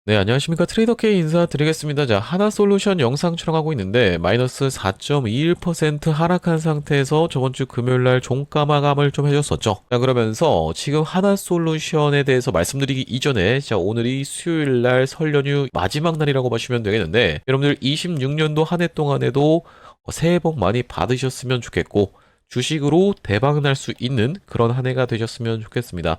네, 안녕하십니까. 트레이더 K 인사드리겠습니다. 자, 하나솔루션 영상 촬영하고 있는데, 마이너스 4.21% 하락한 상태에서 저번 주 금요일 날 종가 마감을 좀 해줬었죠. 자, 그러면서 지금 하나솔루션에 대해서 말씀드리기 이전에, 자, 오늘이 수요일 날 설 연휴 마지막 날이라고 보시면 되겠는데, 여러분들 26년도 한 해 동안에도 새해 복 많이 받으셨으면 좋겠고, 주식으로 대박 날 수 있는 그런 한 해가 되셨으면 좋겠습니다.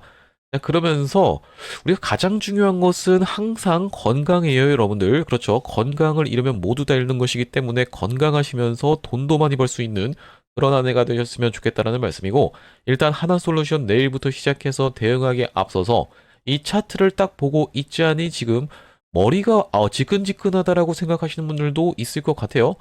자, 그러면서 우리가 가장 중요한 것은 항상 건강이에요, 여러분들. 그렇죠. 건강을 잃으면 모두 다 잃는 것이기 때문에 건강하시면서 돈도 많이 벌 수 있는 그런 한 해가 되셨으면 좋겠다라는 말씀이고, 일단 하나솔루션 내일부터 시작해서 대응하기에 앞서서 이 차트를 딱 보고 있지 않니 지금 머리가 지끈지끈하다라고 생각하시는 분들도 있을 것 같아요.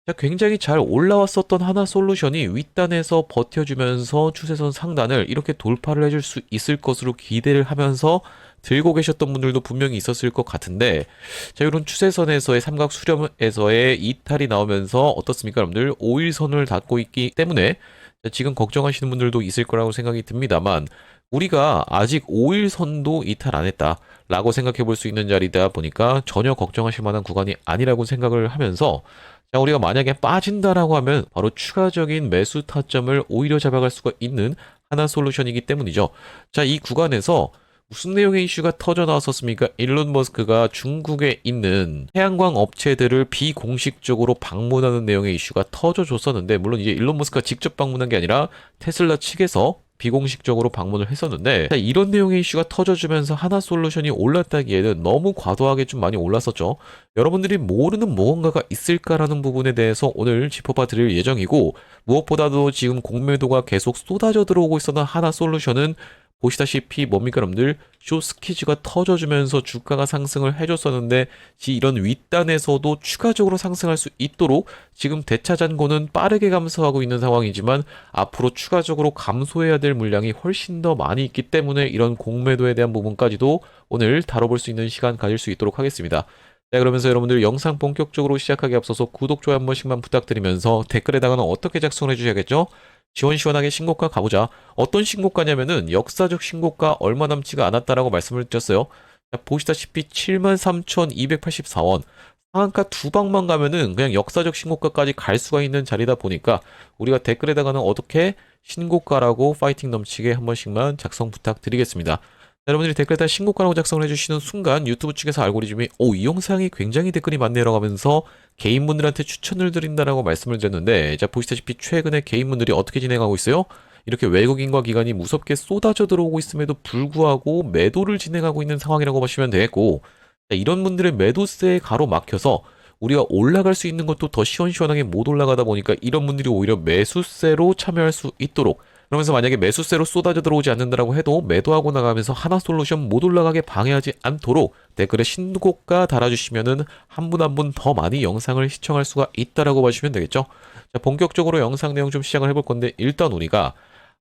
자, 굉장히 잘 올라왔었던 하나솔루션이 윗단에서 버텨주면서 추세선 상단을 이렇게 돌파를 해줄 수 있을 것으로 기대를 하면서 들고 계셨던 분들도 분명히 있었을 것 같은데, 자, 이런 추세선에서의 삼각 수렴에서의 이탈이 나오면서 어떻습니까, 여러분들? 5일선을 닫고 있기 때문에 자, 지금 걱정하시는 분들도 있을 거라고 생각이 듭니다만, 우리가 아직 5일선도 이탈 안 했다라고 생각해 볼 수 있는 자리다 보니까 전혀 걱정하실 만한 구간이 아니라고 생각을 하면서, 자, 우리가 만약에 빠진다라고 하면 바로 추가적인 매수 타점을 오히려 잡아갈 수가 있는 하나 솔루션이기 때문이죠. 자, 이 구간에서 무슨 내용의 이슈가 터져 나왔었습니까? 일론 머스크가 중국에 있는 태양광 업체들을 비공식적으로 방문하는 내용의 이슈가 터져 줬었는데, 물론 이제 일론 머스크가 직접 방문한 게 아니라 테슬라 측에서 비공식적으로 방문을 했었는데, 자, 이런 내용의 이슈가 터져주면서 하나 솔루션이 올랐다기에는 너무 과도하게 좀 많이 올랐었죠. 여러분들이 모르는 무언가가 있을까라는 부분에 대해서 오늘 짚어봐 드릴 예정이고, 무엇보다도 지금 공매도가 계속 쏟아져 들어오고 있었던 하나 솔루션은 보시다시피 뭡니까, 여러분들? 쇼스퀴즈가 터져주면서 주가가 상승을 해줬었는데, 이런 윗단에서도 추가적으로 상승할 수 있도록 지금 대차잔고는 빠르게 감소하고 있는 상황이지만, 앞으로 추가적으로 감소해야 될 물량이 훨씬 더 많이 있기 때문에 이런 공매도에 대한 부분까지도 오늘 다뤄볼 수 있는 시간 가질 수 있도록 하겠습니다. 자, 그러면서 여러분들 영상 본격적으로 시작하기 앞서서 구독, 좋아요 한 번씩만 부탁드리면서 댓글에다가는 어떻게 작성을 해주셔야겠죠? 시원시원하게 신고가 가보자. 어떤 신고가냐면은 역사적 신고가 얼마 남지가 않았다라고 말씀을 드렸어요. 자, 보시다시피 73,284원. 상한가 두 방만 가면은 그냥 역사적 신고가까지 갈 수가 있는 자리다 보니까 우리가 댓글에다가는 어떻게 신고가라고 파이팅 넘치게 한 번씩만 작성 부탁드리겠습니다. 여러분들이 댓글에다 신고가라고 작성을 해주시는 순간 유튜브 측에서 알고리즘이 이 영상이 굉장히 댓글이 많네요 하면서 개인분들한테 추천을 드린다라고 말씀을 드렸는데, 자, 보시다시피 최근에 개인분들이 어떻게 진행하고 있어요? 이렇게 외국인과 기관이 무섭게 쏟아져 들어오고 있음에도 불구하고 매도를 진행하고 있는 상황이라고 보시면 되겠고, 자, 이런 분들의 매도세에 가로막혀서 우리가 올라갈 수 있는 것도 더 시원시원하게 못 올라가다 보니까 이런 분들이 오히려 매수세로 참여할 수 있도록, 그러면서 만약에 매수세로 쏟아져 들어오지 않는다라고 해도 매도하고 나가면서 하나 솔루션 못 올라가게 방해하지 않도록 댓글에 신고가 달아주시면은 한 분 한 분 더 많이 영상을 시청할 수가 있다라고 보시면 되겠죠. 자, 본격적으로 영상 내용 좀 시작을 해볼 건데, 일단 우리가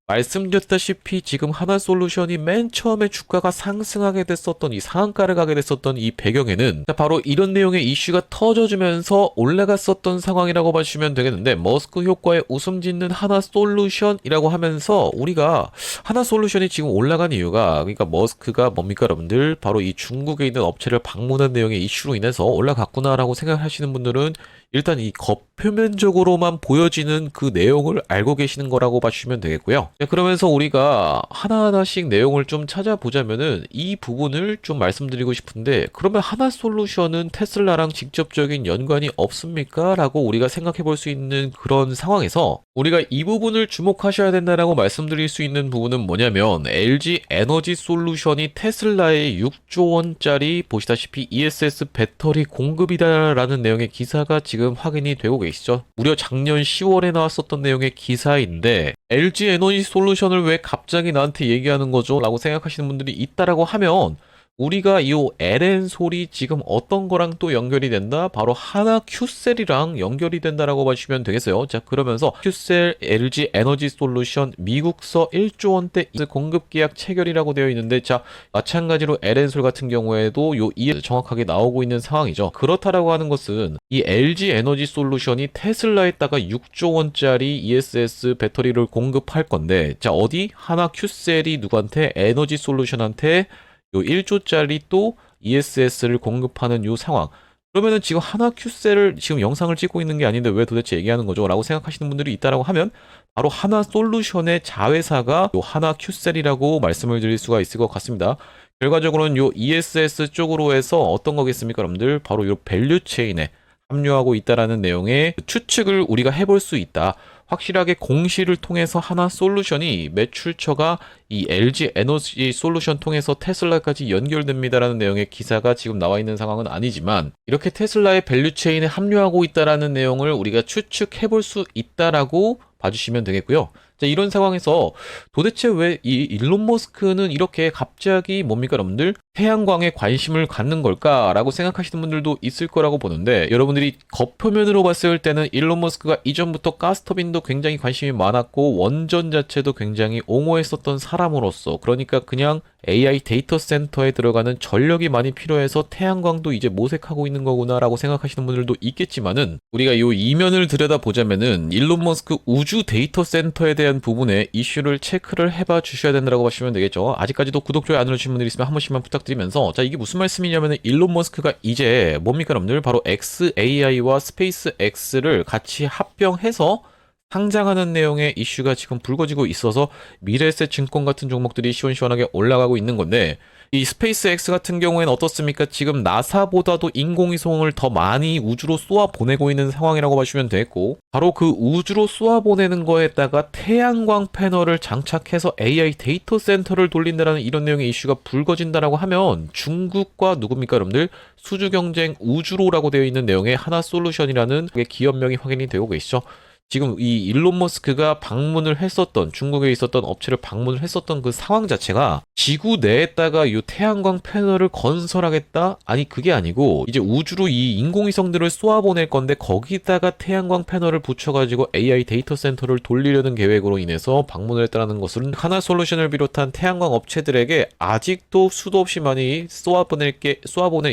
말씀드렸다시피 지금 하나솔루션이 맨 처음에 주가가 상승하게 됐었던 이 상한가를 가게 됐었던 이 배경에는 바로 이런 내용의 이슈가 터져주면서 올라갔었던 상황이라고 봐주시면 되겠는데, 머스크 효과에 웃음 짓는 하나솔루션이라고 하면서 우리가 하나솔루션이 지금 올라간 이유가, 그러니까 머스크가 뭡니까, 여러분들? 바로 이 중국에 있는 업체를 방문한 내용의 이슈로 인해서 올라갔구나라고 생각하시는 분들은 일단 이 겉표면적으로만 보여지는 그 내용을 알고 계시는 거라고 봐주시면 되겠고요. 자, 그러면서 우리가 하나하나씩 내용을 좀 찾아보자면은 이 부분을 좀 말씀드리고 싶은데, 그러면 하나솔루션은 테슬라랑 직접적인 연관이 없습니까? 라고 우리가 생각해 볼 수 있는 그런 상황에서 우리가 이 부분을 주목하셔야 된다라고 말씀드릴 수 있는 부분은 뭐냐면, LG 에너지 솔루션이 테슬라의 6조 원짜리 보시다시피 ESS 배터리 공급이다라는 내용의 기사가 지금 확인이 되고 계시죠. 무려 작년 10월에 나왔었던 내용의 기사인데, LG 에너지 솔루션을 왜 갑자기 나한테 얘기하는 거죠? 라고 생각하시는 분들이 있다라고 하면, 우리가 이 LN솔이 지금 어떤 거랑 또 연결이 된다? 바로 하나 큐셀이랑 연결이 된다라고 봐주시면 되겠어요. 자, 그러면서 큐셀 LG 에너지 솔루션 미국서 1조 원대 공급 계약 체결이라고 되어 있는데, 자, 마찬가지로 LN솔 같은 경우에도 요 이에 정확하게 나오고 있는 상황이죠. 그렇다라고 하는 것은 이 LG 에너지 솔루션이 테슬라에다가 6조 원짜리 ESS 배터리를 공급할 건데, 자, 어디? 하나 큐셀이 누구한테? 에너지 솔루션한테 요 1조짜리 또 ESS를 공급하는 요 상황. 그러면은 지금 하나큐셀을 지금 영상을 찍고 있는 게 아닌데 왜 도대체 얘기하는 거죠? 라고 생각하시는 분들이 있다라고 하면 바로 하나솔루션의 자회사가 요 하나큐셀이라고 말씀을 드릴 수가 있을 것 같습니다. 결과적으로는 요 ESS 쪽으로 해서 어떤 거겠습니까, 여러분들? 바로 요 밸류체인에 합류하고 있다라는 내용의 추측을 우리가 해볼 수 있다. 확실하게 공시를 통해서 하나솔루션이 매출처가 이 LG 에너지 솔루션 통해서 테슬라까지 연결됩니다라는 내용의 기사가 지금 나와 있는 상황은 아니지만 이렇게 테슬라의 밸류체인에 합류하고 있다라는 내용을 우리가 추측해 볼 수 있다라고 봐주시면 되겠고요. 자, 이런 상황에서 도대체 왜 이 일론 머스크는 이렇게 갑자기 뭡니까 여러분들? 태양광에 관심을 갖는 걸까라고 생각하시는 분들도 있을 거라고 보는데 여러분들이 겉표면으로 봤을 때는 일론 머스크가 이전부터 가스터빈도 굉장히 관심이 많았고 원전 자체도 굉장히 옹호했었던 사람으로서 그러니까 그냥 AI 데이터 센터에 들어가는 전력이 많이 필요해서 태양광도 이제 모색하고 있는 거구나라고 생각하시는 분들도 있겠지만은 우리가 이 이면을 들여다보자면은 일론 머스크 우주 데이터 센터에 대한 부분에 이슈를 체크를 해봐 주셔야 된다고 하시면 되겠죠. 아직까지도 구독, 좋아요 안 눌러주신 분들 있으면 한 번씩만 부탁드리면서 자, 이게 무슨 말씀이냐면은 일론 머스크가 이제 뭡니까 여러분들? 바로 xAI와 스페이스 X를 같이 합병해서 상장하는 내용의 이슈가 지금 불거지고 있어서 미래에셋 증권 같은 종목들이 시원시원하게 올라가고 있는 건데 이 스페이스 X 같은 경우에는 어떻습니까? 지금 나사보다도 인공위성을 더 많이 우주로 쏘아 보내고 있는 상황이라고 보시면 되겠고 바로 그 우주로 쏘아 보내는 거에다가 태양광 패널을 장착해서 AI 데이터 센터를 돌린다라는 이런 내용의 이슈가 불거진다라고 하면 중국과 누굽니까 여러분들? 수주 경쟁 우주로라고 되어 있는 내용의 하나솔루션이라는 기업명이 확인이 되고 계시죠. 지금 이 일론 머스크가 방문을 했었던 중국에 있었던 업체를 방문을 했었던 그 상황 자체가 지구 내에다가 이 태양광 패널을 건설하겠다? 아니 그게 아니고 이제 우주로 이 인공위성들을 쏘아보낼 건데 거기다가 태양광 패널을 붙여가지고 AI 데이터 센터를 돌리려는 계획으로 인해서 방문을 했다는 것은 하나솔루션을 비롯한 태양광 업체들에게 아직도 수도 없이 많이 쏘아보낼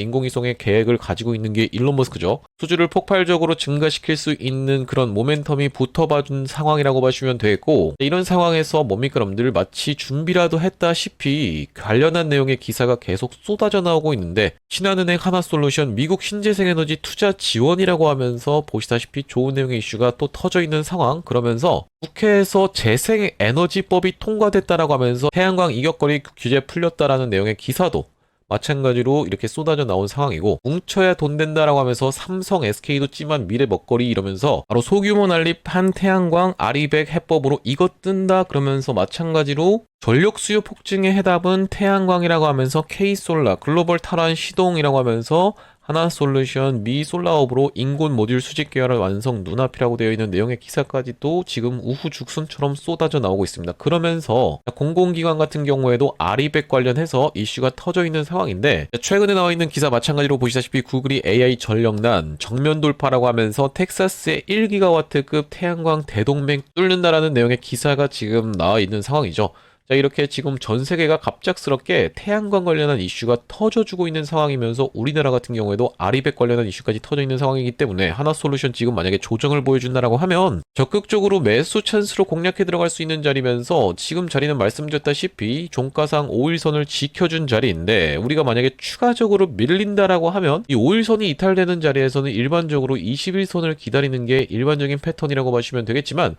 인공위성의 계획을 가지고 있는 게 일론 머스크죠. 수주를 폭발적으로 증가시킬 수 있는 그런 모멘텀이 붙어봐준 상황이라고 보시면 되겠고 이런 상황에서 뭡니까 여러분들 마치 준비라도 했다시피 관련한 내용의 기사가 계속 쏟아져 나오고 있는데 신한은행 하나솔루션 미국 신재생에너지 투자 지원이라고 하면서 보시다시피 좋은 내용의 이슈가 또 터져 있는 상황 그러면서 국회에서 재생에너지법이 통과됐다라고 하면서 태양광 이격거리 규제 풀렸다라는 내용의 기사도 마찬가지로 이렇게 쏟아져 나온 상황이고 뭉쳐야 돈 된다라고 하면서 삼성, SK도 찜한 미래 먹거리 이러면서 바로 소규모 난립한 태양광 아리백 해법으로 이것 뜬다 그러면서 마찬가지로 전력 수요 폭증의 해답은 태양광이라고 하면서 K솔라 글로벌 탈환 시동이라고 하면서 하나솔루션 미 솔라업으로 인곤 모듈 수직 계열을 완성 눈앞이라고 되어 있는 내용의 기사까지도 지금 우후 죽순처럼 쏟아져 나오고 있습니다. 그러면서 공공기관 같은 경우에도 아리백 관련해서 이슈가 터져 있는 상황인데 최근에 나와 있는 기사 마찬가지로 보시다시피 구글이 AI 전력난 정면 돌파라고 하면서 텍사스의 1기가와트급 태양광 대동맹 뚫는다라는 내용의 기사가 지금 나와 있는 상황이죠. 자, 이렇게 지금 전 세계가 갑작스럽게 태양광 관련한 이슈가 터져주고 있는 상황이면서 우리나라 같은 경우에도 아리백 관련한 이슈까지 터져 있는 상황이기 때문에 하나솔루션 지금 만약에 조정을 보여준다라고 하면 적극적으로 매수 찬스로 공략해 들어갈 수 있는 자리면서 지금 자리는 말씀드렸다시피 종가상 5일선을 지켜준 자리인데 우리가 만약에 추가적으로 밀린다라고 하면 이 5일선이 이탈되는 자리에서는 일반적으로 21선을 기다리는 게 일반적인 패턴이라고 보시면 되겠지만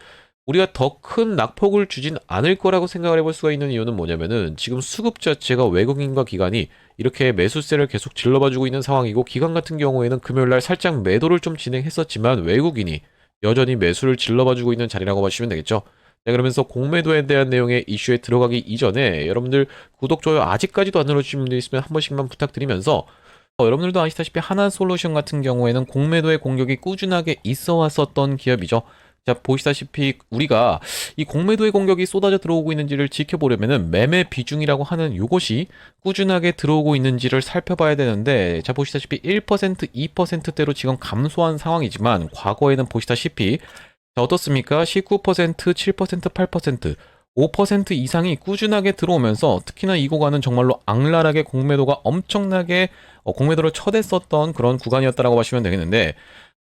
우리가 더 큰 낙폭을 주진 않을 거라고 생각을 해볼 수가 있는 이유는 뭐냐면은 지금 수급 자체가 외국인과 기관이 이렇게 매수세를 계속 질러봐주고 있는 상황이고 기관 같은 경우에는 금요일날 살짝 매도를 좀 진행했었지만 외국인이 여전히 매수를 질러봐주고 있는 자리라고 보시면 되겠죠. 네, 그러면서 공매도에 대한 내용의 이슈에 들어가기 이전에 여러분들 구독, 좋아요 아직까지도 안 눌러주신 분들 있으면 한 번씩만 부탁드리면서 여러분들도 아시다시피 하나솔루션 같은 경우에는 공매도의 공격이 꾸준하게 있어 왔었던 기업이죠. 자, 보시다시피 우리가 이 공매도의 공격이 쏟아져 들어오고 있는지를 지켜보려면은 매매 비중이라고 하는 요것이 꾸준하게 들어오고 있는지를 살펴봐야 되는데 자, 보시다시피 1%, 2%대로 지금 감소한 상황이지만 과거에는 보시다시피 자, 어떻습니까? 19%, 7%, 8%, 5% 이상이 꾸준하게 들어오면서 특히나 이 구간은 정말로 악랄하게 공매도가 엄청나게 공매도를 쳐댔었던 그런 구간이었다라고 보시면 되겠는데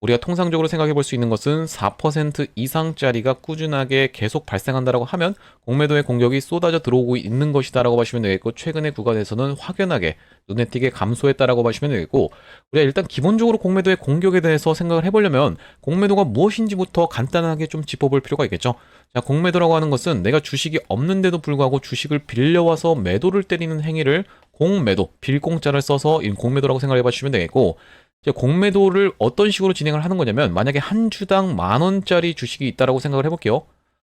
우리가 통상적으로 생각해 볼 수 있는 것은 4% 이상짜리가 꾸준하게 계속 발생한다라고 하면 공매도의 공격이 쏟아져 들어오고 있는 것이다라고 보시면 되겠고, 최근의 구간에서는 확연하게 눈에 띄게 감소했다라고 보시면 되겠고, 우리가 일단 기본적으로 공매도의 공격에 대해서 생각을 해보려면 공매도가 무엇인지부터 간단하게 좀 짚어볼 필요가 있겠죠. 자, 공매도라고 하는 것은 내가 주식이 없는데도 불구하고 주식을 빌려와서 매도를 때리는 행위를 공매도, 빌공짜를 써서 이 공매도라고 생각해 보시면 되겠고, 이제 공매도를 어떤 식으로 진행을 하는 거냐면, 만약에 한 주당 10,000원짜리 주식이 있다라고 생각을 해볼게요.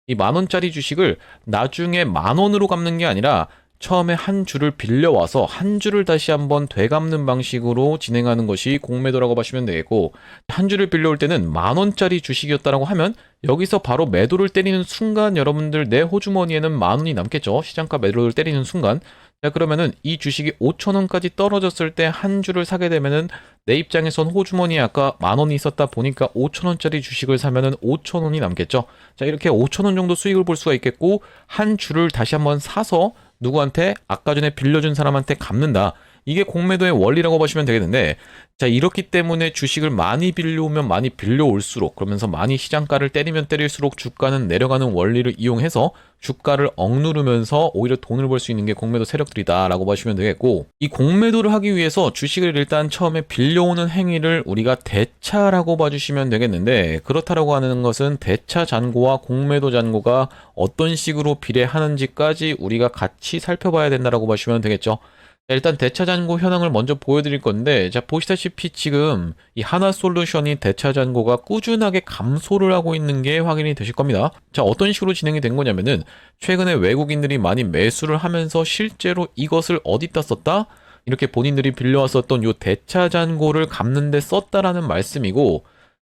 이 10,000원짜리 주식을 나중에 10,000원으로 갚는 게 아니라 처음에 한 주를 빌려와서 한 주를 다시 한번 되갚는 방식으로 진행하는 것이 공매도라고 보시면 되겠고, 한 주를 빌려올 때는 10,000원짜리 주식이었다라고 하면 여기서 바로 매도를 때리는 순간 여러분들 내 호주머니에는 10,000원이 남겠죠. 시장가 매도를 때리는 순간. 자, 그러면은 이 주식이 5,000원까지 떨어졌을 때 한 주를 사게 되면은 내 입장에선 호주머니에 아까 10,000원이 있었다 보니까 5,000원짜리 주식을 사면은 5,000원이 남겠죠. 자, 이렇게 5,000원 정도 수익을 볼 수가 있겠고, 한 주를 다시 한번 사서 누구한테 아까 전에 빌려준 사람한테 갚는다. 이게 공매도의 원리라고 보시면 되겠는데, 자, 이렇기 때문에 주식을 많이 빌려오면 많이 빌려올수록, 그러면서 많이 시장가를 때리면 때릴수록 주가는 내려가는 원리를 이용해서 주가를 억누르면서 오히려 돈을 벌 수 있는 게 공매도 세력들이다라고 보시면 되겠고, 이 공매도를 하기 위해서 주식을 일단 처음에 빌려오는 행위를 우리가 대차라고 봐주시면 되겠는데, 그렇다라고 하는 것은 대차 잔고와 공매도 잔고가 어떤 식으로 비례하는지까지 우리가 같이 살펴봐야 된다라고 보시면 되겠죠. 일단 대차잔고 현황을 먼저 보여드릴 건데, 자, 보시다시피 지금 이 하나솔루션이 대차잔고가 꾸준하게 감소를 하고 있는 게 확인이 되실 겁니다. 자, 어떤 식으로 진행이 된 거냐면은 최근에 외국인들이 많이 매수를 하면서 실제로 이것을 어디다 썼다? 이렇게 본인들이 빌려왔었던 요 대차잔고를 갚는 데 썼다라는 말씀이고,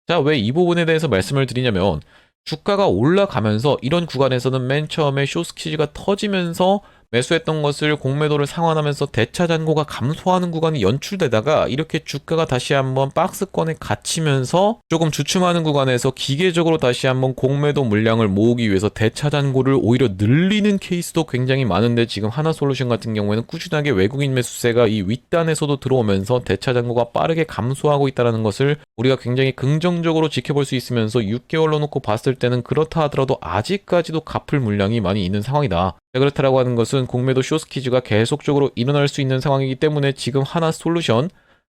자, 왜 이 부분에 대해서 말씀을 드리냐면, 주가가 올라가면서 이런 구간에서는 맨 처음에 숏스퀴즈가 터지면서 매수했던 것을 공매도를 상환하면서 대차 잔고가 감소하는 구간이 연출되다가 이렇게 주가가 다시 한번 박스권에 갇히면서 조금 주춤하는 구간에서 기계적으로 다시 한번 공매도 물량을 모으기 위해서 대차 잔고를 오히려 늘리는 케이스도 굉장히 많은데, 지금 하나솔루션 같은 경우에는 꾸준하게 외국인 매수세가 이 윗단에서도 들어오면서 대차 잔고가 빠르게 감소하고 있다는 것을 우리가 굉장히 긍정적으로 지켜볼 수 있으면서 6개월로 놓고 봤을 때는 그렇다 하더라도 아직까지도 갚을 물량이 많이 있는 상황이다. 그렇다라고 하는 것은 공매도 숏스퀴즈가 계속적으로 일어날 수 있는 상황이기 때문에 지금 하나솔루션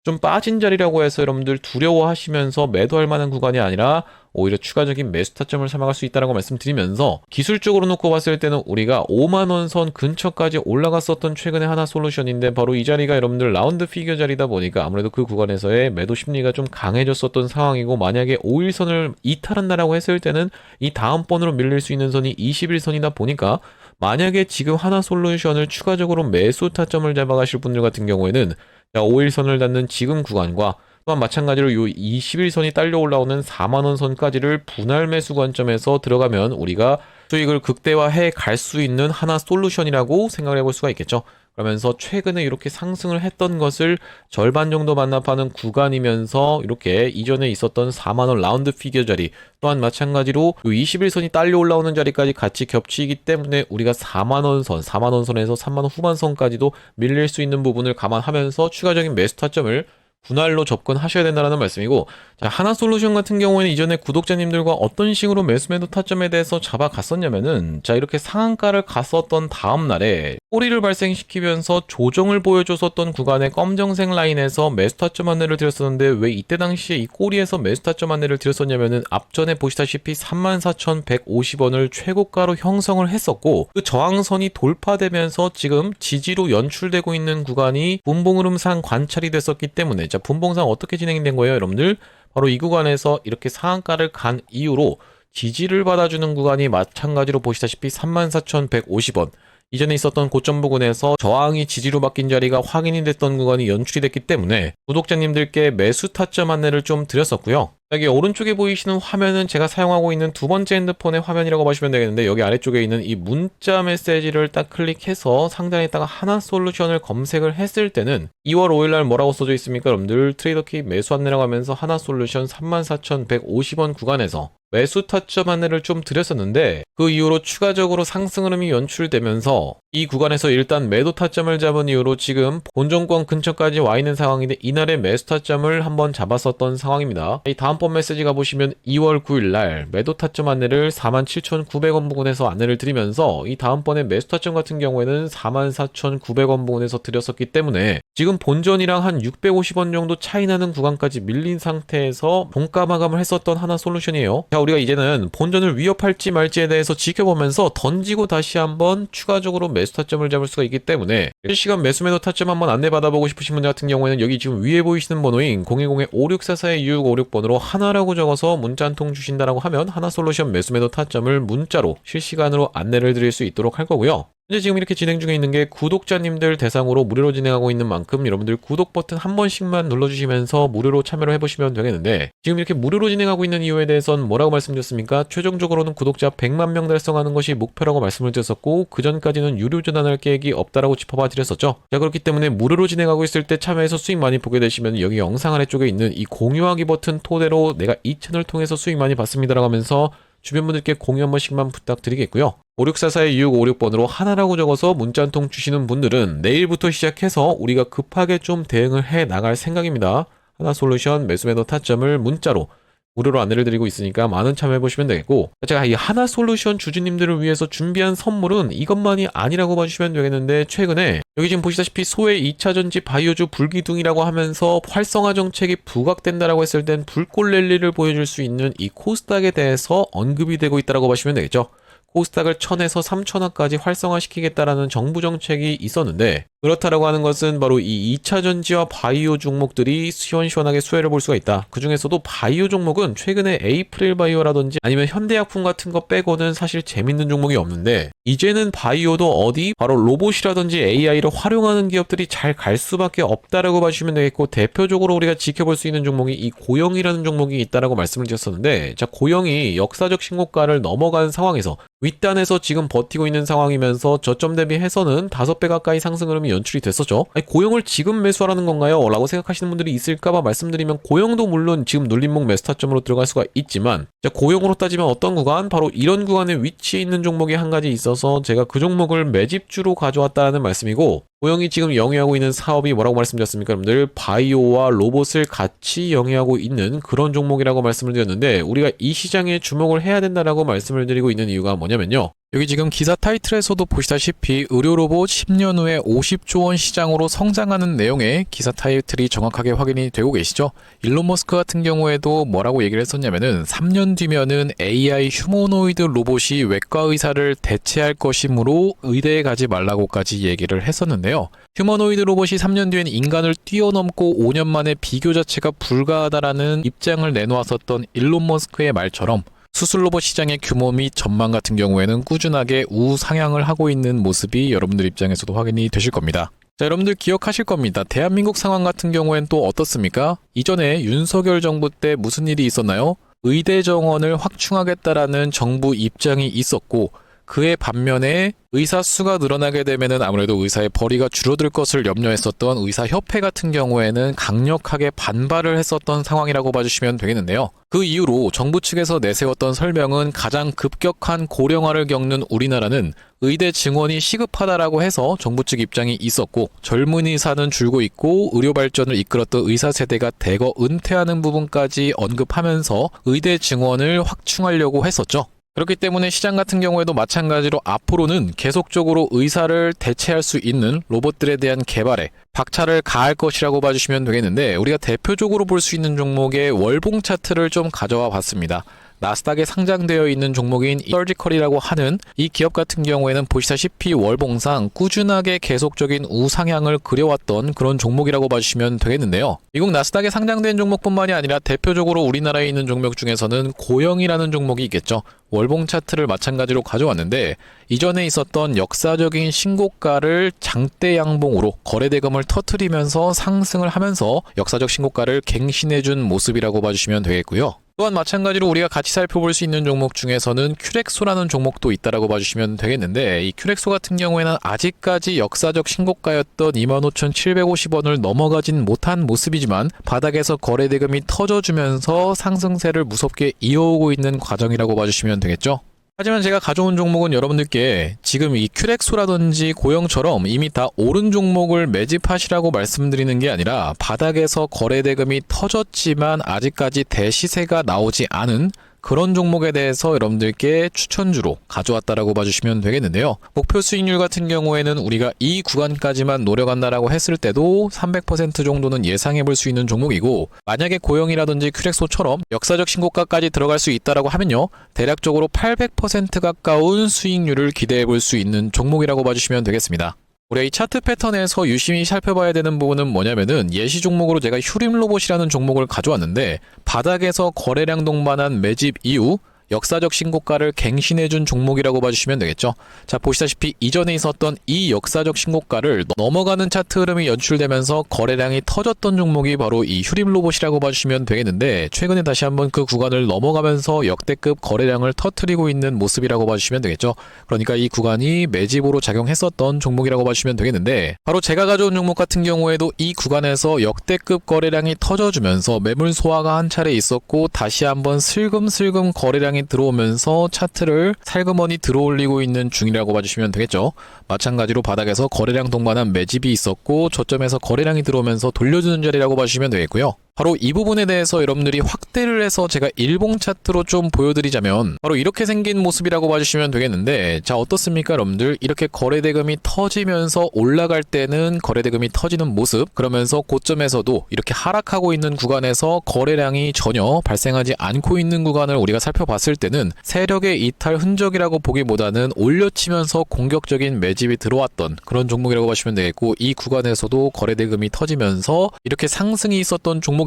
좀 빠진 자리라고 해서 여러분들 두려워하시면서 매도할 만한 구간이 아니라 오히려 추가적인 매수 타점을 삼아갈 수 있다는 말씀드리면서, 기술적으로 놓고 봤을 때는 우리가 5만원 선 근처까지 올라갔었던 최근의 하나솔루션인데, 바로 이 자리가 여러분들 라운드 피겨 자리다 보니까 아무래도 그 구간에서의 매도 심리가 좀 강해졌었던 상황이고, 만약에 5일선을 이탈한다라고 했을 때는 이 다음번으로 밀릴 수 있는 선이 21선이다 보니까, 만약에 지금 하나솔루션을 추가적으로 매수 타점을 잡아가실 분들 같은 경우에는 5일선을 닿는 지금 구간과 또한 마찬가지로 요 21선이 딸려 올라오는 4만원 선까지를 분할 매수 관점에서 들어가면 우리가 수익을 극대화해 갈 수 있는 하나솔루션이라고 생각을 해볼 수가 있겠죠. 그러면서 최근에 이렇게 상승을 했던 것을 절반 정도 반납하는 구간이면서 이렇게 이전에 있었던 4만원 라운드 피겨 자리, 또한 마찬가지로 21선이 딸려 올라오는 자리까지 같이 겹치기 때문에 우리가 4만원 선, 4만원 선에서 3만원 후반 선까지도 밀릴 수 있는 부분을 감안하면서 추가적인 매수 타점을 분할로 접근하셔야 된다는 말씀이고, 자, 하나솔루션 같은 경우에는 이전에 구독자님들과 어떤 식으로 매수 매도 타점에 대해서 잡아갔었냐면은, 자, 이렇게 상한가를 갔었던 다음 날에 꼬리를 발생시키면서 조정을 보여줬었던 구간의 검정색 라인에서 매수 타점 안내를 드렸었는데, 왜 이때 당시에 이 꼬리에서 매수 타점 안내를 드렸었냐면은 앞전에 보시다시피 34,150원을 최고가로 형성을 했었고, 그 저항선이 돌파되면서 지금 지지로 연출되고 있는 구간이 분봉 흐름상 관찰이 됐었기 때문에, 자, 분봉상 어떻게 진행이 된 거예요, 여러분들? 바로 이 구간에서 이렇게 상한가를 간 이후로 지지를 받아주는 구간이 마찬가지로 보시다시피 34,150원, 이전에 있었던 고점 부근에서 저항이 지지로 바뀐 자리가 확인이 됐던 구간이 연출이 됐기 때문에 구독자님들께 매수 타점 안내를 좀 드렸었고요. 여기 오른쪽에 보이시는 화면은 제가 사용하고 있는 두 번째 핸드폰의 화면이라고 보시면 되겠는데, 여기 아래쪽에 있는 이 문자 메시지를 딱 클릭해서 상단에다가 하나솔루션을 검색을 했을 때는 2월 5일날 뭐라고 써져 있습니까? 여러분들 트레이더 키 매수 안내라고 하면서 하나솔루션 34,150원 구간에서 매수 타점 안내를 좀 드렸었는데 그 이후로 추가적으로 상승 흐름이 연출되면서 이 구간에서 일단 매도 타점을 잡은 이후로 지금 본종권 근처까지 와 있는 상황인데 이날의 매수 타점을 한번 잡았었던 상황입니다. 이 다음번 메시지 가보시면 2월 9일 날 매도 타점 안내를 47,900원 부근에서 안내를 드리면서 이 다음번에 매수 타점 같은 경우에는 44,900원 부근에서 드렸었기 때문에 지금 본전이랑 한 650원 정도 차이 나는 구간까지 밀린 상태에서 종가 마감을 했었던 하나솔루션이에요. 자, 우리가 이제는 본전을 위협할지 말지에 대해서 지켜보면서 던지고 다시 한번 추가적으로 매수 타점을 잡을 수가 있기 때문에 실시간 매수 매도 타점 한번 안내 받아보고 싶으신 분들 같은 경우에는 여기 지금 위에 보이시는 번호인 010-5644-2656번으로 하나라고 적어서 문자 한 통 주신다라고 하면 하나솔루션 매수 매도 타점을 문자로 실시간으로 안내를 드릴 수 있도록 할 거고요. 현재 지금 이렇게 진행 중에 있는 게 구독자님들 대상으로 무료로 진행하고 있는 만큼 여러분들 구독 버튼 한 번씩만 눌러주시면서 무료로 참여를 해보시면 되겠는데 지금 이렇게 무료로 진행하고 있는 이유에 대해서는 뭐라고 말씀드렸습니까? 최종적으로는 구독자 100만 명 달성하는 것이 목표라고 말씀을 드렸었고 그 전까지는 유료 전환할 계획이 없다라고 짚어봐 드렸었죠. 자, 그렇기 때문에 무료로 진행하고 있을 때 참여해서 수익 많이 보게 되시면 여기 영상 아래쪽에 있는 이 공유하기 버튼 토대로 내가 이 채널 통해서 수익 많이 받습니다라고 하면서 주변 분들께 공유 한 번씩만 부탁드리겠고요. 5644-2656번으로 하나라고 적어서 문자 한 통 주시는 분들은 내일부터 시작해서 우리가 급하게 좀 대응을 해 나갈 생각입니다. 하나솔루션 매수 매도 타점을 문자로 무료로 안내를 드리고 있으니까 많은 참여해보시면 되겠고 제가 이 하나솔루션 주주님들을 위해서 준비한 선물은 이것만이 아니라고 봐주시면 되겠는데 최근에 여기 지금 보시다시피 소외 2차전지 바이오주 불기둥이라고 하면서 활성화 정책이 부각된다라고 했을 땐 불꽃 랠리를 보여줄 수 있는 이 코스닥에 대해서 언급이 되고 있다고 봐주시면 되겠죠. 코스닥을 1000에서 3000원까지 활성화시키겠다라는 정부 정책이 있었는데 그렇다라고 하는 것은 바로 이 2차전지와 바이오 종목들이 시원시원하게 수혜를 볼 수가 있다. 그 중에서도 바이오 종목은 최근에 에이프릴 바이오라든지 아니면 현대약품 같은 거 빼고는 사실 재밌는 종목이 없는데 이제는 바이오도 어디 바로 로봇이라든지 AI를 활용하는 기업들이 잘 갈 수밖에 없다라고 봐주시면 되겠고 대표적으로 우리가 지켜볼 수 있는 종목이 이 고영이라는 종목이 있다라고 말씀을 드렸었는데 자, 고영이 역사적 신고가를 넘어간 상황에서 윗단에서 지금 버티고 있는 상황이면서 저점 대비해서는 5배 가까이 상승 흐름이 연출이 됐었죠. 아니, 고영을 지금 매수하라는 건가요? 라고 생각하시는 분들이 있을까봐 말씀드리면 고영도 물론 지금 눌림목 매수 타점으로 들어갈 수가 있지만 자, 고영으로 따지면 어떤 구간? 바로 이런 구간에 위치해 있는 종목이 한 가지 있어서 제가 그 종목을 매집주로 가져왔다는 말씀이고 고영이 지금 영위하고 있는 사업이 뭐라고 말씀드렸습니까? 여러분들 바이오와 로봇을 같이 영위하고 있는 그런 종목이라고 말씀을 드렸는데 우리가 이 시장에 주목을 해야 된다라고 말씀을 드리고 있는 이유가 뭐냐면요. 여기 지금 기사 타이틀에서도 보시다시피 의료로봇 10년 후에 50조 원 시장으로 성장하는 내용의 기사 타이틀이 정확하게 확인이 되고 계시죠. 일론 머스크 같은 경우에도 뭐라고 얘기를 했었냐면은 3년 뒤면은 AI 휴머노이드 로봇이 외과 의사를 대체할 것이므로 의대에 가지 말라고까지 얘기를 했었는데요. 휴머노이드 로봇이 3년 뒤엔 인간을 뛰어넘고 5년 만에 비교 자체가 불가하다라는 입장을 내놓았었던 일론 머스크의 말처럼 수술 로봇 시장의 규모 및 전망 같은 경우에는 꾸준하게 우상향을 하고 있는 모습이 여러분들 입장에서도 확인이 되실 겁니다. 자, 여러분들 기억하실 겁니다. 대한민국 상황 같은 경우엔 또 어떻습니까? 이전에 윤석열 정부 때 무슨 일이 있었나요? 의대 정원을 확충하겠다라는 정부 입장이 있었고 그의 반면에 의사 수가 늘어나게 되면은 아무래도 의사의 벌이가 줄어들 것을 염려했었던 의사협회 같은 경우에는 강력하게 반발을 했었던 상황이라고 봐주시면 되겠는데요. 그 이후로 정부 측에서 내세웠던 설명은 가장 급격한 고령화를 겪는 우리나라는 의대 증원이 시급하다라고 해서 정부 측 입장이 있었고 젊은 의사는 줄고 있고 의료 발전을 이끌었던 의사 세대가 대거 은퇴하는 부분까지 언급하면서 의대 증원을 확충하려고 했었죠. 그렇기 때문에 시장 같은 경우에도 마찬가지로 앞으로는 계속적으로 의사를 대체할 수 있는 로봇들에 대한 개발에 박차를 가할 것이라고 봐주시면 되겠는데 우리가 대표적으로 볼 수 있는 종목의 월봉 차트를 좀 가져와 봤습니다. 나스닥에 상장되어 있는 종목인 서지컬이라고 하는 이 기업 같은 경우에는 보시다시피 월봉상 꾸준하게 계속적인 우상향을 그려왔던 그런 종목이라고 봐주시면 되겠는데요. 미국 나스닥에 상장된 종목뿐만이 아니라 대표적으로 우리나라에 있는 종목 중에서는 고영이라는 종목이 있겠죠. 월봉 차트를 마찬가지로 가져왔는데 이전에 있었던 역사적인 신고가를 장대 양봉으로 거래대금을 터뜨리면서 상승을 하면서 역사적 신고가를 갱신해준 모습이라고 봐주시면 되겠고요. 또한 마찬가지로 우리가 같이 살펴볼 수 있는 종목 중에서는 큐렉소라는 종목도 있다라고 봐주시면 되겠는데, 이 큐렉소 같은 경우에는 아직까지 역사적 신고가였던 25,750원을 넘어가진 못한 모습이지만 바닥에서 거래대금이 터져주면서 상승세를 무섭게 이어오고 있는 과정이라고 봐주시면 되겠죠. 하지만 제가 가져온 종목은 여러분들께 지금 이 큐렉소라든지 고영처럼 이미 다 오른 종목을 매집하시라고 말씀드리는 게 아니라 바닥에서 거래대금이 터졌지만 아직까지 대시세가 나오지 않은 그런 종목에 대해서 여러분들께 추천주로 가져왔다라고 봐주시면 되겠는데요. 목표 수익률 같은 경우에는 우리가 이 구간까지만 노려간다라고 했을 때도 300% 정도는 예상해 볼 수 있는 종목이고, 만약에 고영이라든지 큐렉소처럼 역사적 신고가까지 들어갈 수 있다라고 하면요, 대략적으로 800% 가까운 수익률을 기대해 볼 수 있는 종목이라고 봐주시면 되겠습니다. 우리가 이 차트 패턴에서 유심히 살펴봐야 되는 부분은 뭐냐면은, 예시 종목으로 제가 휴림로봇이라는 종목을 가져왔는데 바닥에서 거래량 동반한 매집 이후 역사적 신고가를 갱신해준 종목이라고 봐주시면 되겠죠. 자, 보시다시피 이전에 있었던 이 역사적 신고가를 넘어가는 차트 흐름이 연출되면서 거래량이 터졌던 종목이 바로 이 휴림로봇이라고 봐주시면 되겠는데, 최근에 다시 한번 그 구간을 넘어가면서 역대급 거래량을 터뜨리고 있는 모습이라고 봐주시면 되겠죠. 그러니까 이 구간이 매집으로 작용했었던 종목이라고 봐주시면 되겠는데, 바로 제가 가져온 종목 같은 경우에도 이 구간에서 역대급 거래량이 터져주면서 매물 소화가 한 차례 있었고, 다시 한번 슬금슬금 거래량이 들어오면서 차트를 살그머니 들어올리고 있는 중이라고 봐주시면 되겠죠. 마찬가지로 바닥에서 거래량 동반한 매집이 있었고, 저점에서 거래량이 들어오면서 돌려주는 자리라고 봐주시면 되겠고요. 바로 이 부분에 대해서 여러분들이 확대를 해서 제가 일봉 차트로 좀 보여드리자면 바로 이렇게 생긴 모습이라고 봐주시면 되겠는데, 자, 어떻습니까 여러분들? 이렇게 거래대금이 터지면서 올라갈 때는 거래대금이 터지는 모습, 그러면서 고점에서도 이렇게 하락하고 있는 구간에서 거래량이 전혀 발생하지 않고 있는 구간을 우리가 살펴봤을 때는 세력의 이탈 흔적이라고 보기보다는 올려치면서 공격적인 매집이 들어왔던 그런 종목이라고 보시면 되겠고, 이 구간에서도 거래대금이 터지면서 이렇게 상승이 있었던 종목인데,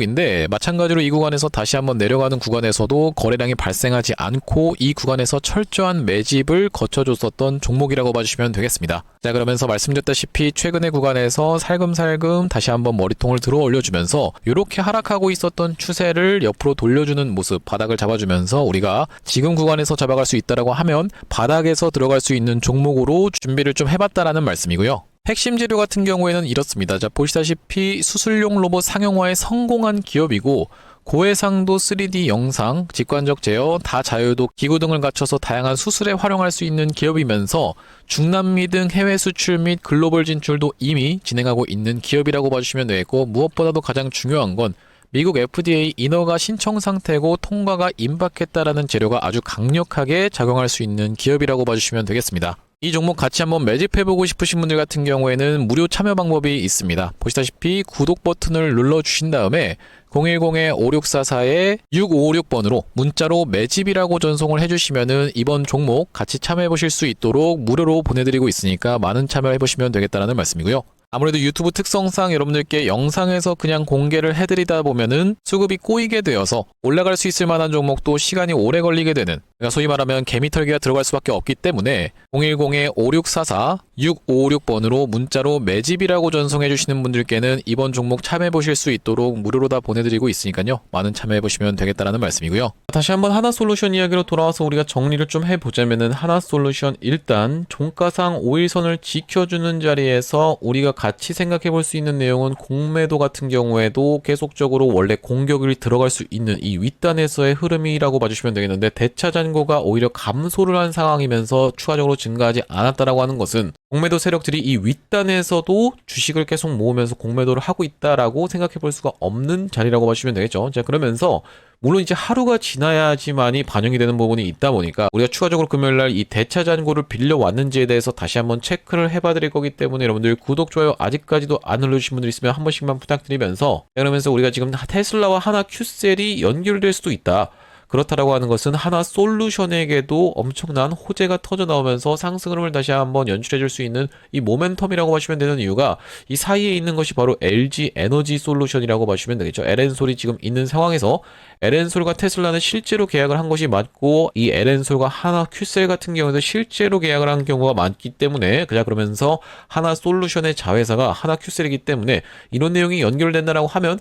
마찬가지로 이 구간에서 다시 한번 내려가는 구간에서도 거래량이 발생하지 않고 이 구간에서 철저한 매집을 거쳐줬었던 종목이라고 봐주시면 되겠습니다. 자, 그러면서 말씀드렸다시피 최근의 구간에서 살금살금 다시 한번 머리통을 들어 올려주면서 이렇게 하락하고 있었던 추세를 옆으로 돌려주는 모습, 바닥을 잡아주면서 우리가 지금 구간에서 잡아갈 수 있다라고 하면 바닥에서 들어갈 수 있는 종목으로 준비를 좀 해봤다라는 말씀이고요. 핵심 재료 같은 경우에는 이렇습니다. 자, 보시다시피 수술용 로봇 상용화에 성공한 기업이고, 고해상도 3D 영상, 직관적 제어, 다자유도 기구 등을 갖춰서 다양한 수술에 활용할 수 있는 기업이면서 중남미 등 해외 수출 및 글로벌 진출도 이미 진행하고 있는 기업이라고 봐주시면 되겠고, 무엇보다도 가장 중요한 건 미국 FDA 인허가 신청 상태고 통과가 임박했다라는 재료가 아주 강력하게 작용할 수 있는 기업이라고 봐주시면 되겠습니다. 이 종목 같이 한번 매집해보고 싶으신 분들 같은 경우에는 무료 참여 방법이 있습니다. 보시다시피 구독 버튼을 눌러주신 다음에 010-5644-6556번으로 문자로 매집이라고 전송을 해주시면은 이번 종목 같이 참여해보실 수 있도록 무료로 보내드리고 있으니까 많은 참여해보시면 되겠다는 말씀이고요. 아무래도 유튜브 특성상 여러분들께 영상에서 그냥 공개를 해드리다 보면은 수급이 꼬이게 되어서 올라갈 수 있을 만한 종목도 시간이 오래 걸리게 되는, 그러니까 소위 말하면 개미털기가 들어갈 수밖에 없기 때문에 010-5644-6556번으로 문자로 매집이라고 전송해 주시는 분들께는 이번 종목 참여해 보실 수 있도록 무료로 다 보내드리고 있으니까요, 많은 참여해 보시면 되겠다는 말씀이고요. 다시 한번 하나솔루션 이야기로 돌아와서 우리가 정리를 좀 해보자면은, 하나솔루션 일단 종가상 5일선을 지켜주는 자리에서 우리가 같이 생각해 볼 수 있는 내용은, 공매도 같은 경우에도 계속적으로 원래 공격이 들어갈 수 있는 이 윗단에서의 흐름이라고 봐주시면 되겠는데, 대차 잔고가 오히려 감소를 한 상황이면서 추가적으로 증가하지 않았다라고 하는 것은 공매도 세력들이 이 윗단에서도 주식을 계속 모으면서 공매도를 하고 있다라고 생각해 볼 수가 없는 자리라고 봐주시면 되겠죠. 자, 그러면서 물론 이제 하루가 지나야지만이 반영이 되는 부분이 있다 보니까 우리가 추가적으로 금요일날 이 대차 잔고를 빌려왔는지에 대해서 다시 한번 체크를 해봐 드릴 거기 때문에, 여러분들 구독, 좋아요 아직까지도 안 눌러주신 분들 있으면 한 번씩만 부탁드리면서, 그러면서 우리가 지금 테슬라와 하나 큐셀이 연결될 수도 있다, 그렇다라고 하는 것은 하나솔루션에게도 엄청난 호재가 터져 나오면서 상승 흐름을 다시 한번 연출해 줄 수 있는 이 모멘텀이라고 보시면 되는 이유가, 이 사이에 있는 것이 바로 LG 에너지 솔루션이라고 보시면 되겠죠. LN솔이 지금 있는 상황에서 LN솔과 테슬라는 실제로 계약을 한 것이 맞고, 이 LN솔과 하나 큐셀 같은 경우에도 실제로 계약을 한 경우가 많기 때문에, 그러면서 하나솔루션의 자회사가 하나 큐셀이기 때문에 이런 내용이 연결된다라고 하면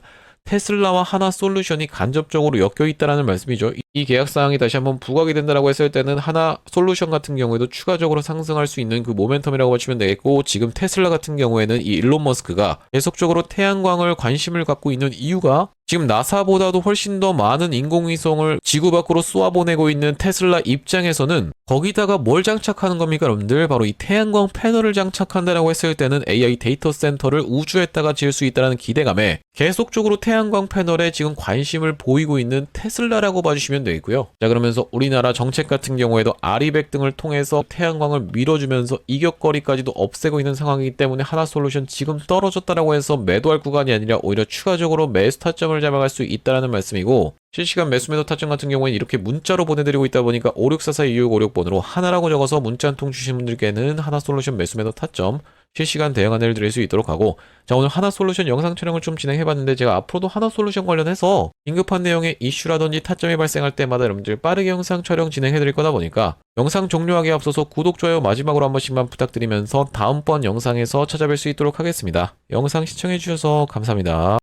테슬라와 하나솔루션이 간접적으로 엮여 있다라는 말씀이죠. 이 계약 사항이 다시 한번 부각이 된다라고 했을 때는 하나솔루션 같은 경우에도 추가적으로 상승할 수 있는 그 모멘텀이라고 보시면 되겠고, 지금 테슬라 같은 경우에는 이 일론 머스크가 계속적으로 태양광을 관심을 갖고 있는 이유가 지금 나사보다도 훨씬 더 많은 인공위성을 지구 밖으로 쏘아보내고 있는 테슬라 입장에서는 거기다가 뭘 장착하는 겁니까, 여러분들? 바로 이 태양광 패널을 장착한다라고 했을 때는 AI 데이터 센터를 우주에다가 지을 수 있다는 기대감에 계속적으로 태양광 패널에 지금 관심을 보이고 있는 테슬라라고 봐주시면 되겠고요. 자, 그러면서 우리나라 정책 같은 경우에도 아리백 등을 통해서 태양광을 밀어주면서 이격거리까지도 없애고 있는 상황이기 때문에 하나솔루션 지금 떨어졌다라고 해서 매도할 구간이 아니라 오히려 추가적으로 매수 타점을 잡아갈 수 있다라는 말씀이고, 실시간 매수 매도 타점 같은 경우에는 이렇게 문자로 보내드리고 있다 보니까 56442656번으로 하나라고 적어서 문자 한 통 주신 분들께는 하나솔루션 매수 매도 타점 실시간 대응 안내를 드릴 수 있도록 하고, 자, 오늘 하나솔루션 영상 촬영을 좀 진행해봤는데 제가 앞으로도 하나솔루션 관련해서 긴급한 내용의 이슈라든지 타점이 발생할 때마다 여러분들 빠르게 영상 촬영 진행해드릴 거다 보니까 영상 종료하기에 앞서서 구독, 좋아요 마지막으로 한 번씩만 부탁드리면서 다음번 영상에서 찾아뵐 수 있도록 하겠습니다. 영상 시청해주셔서 감사합니다.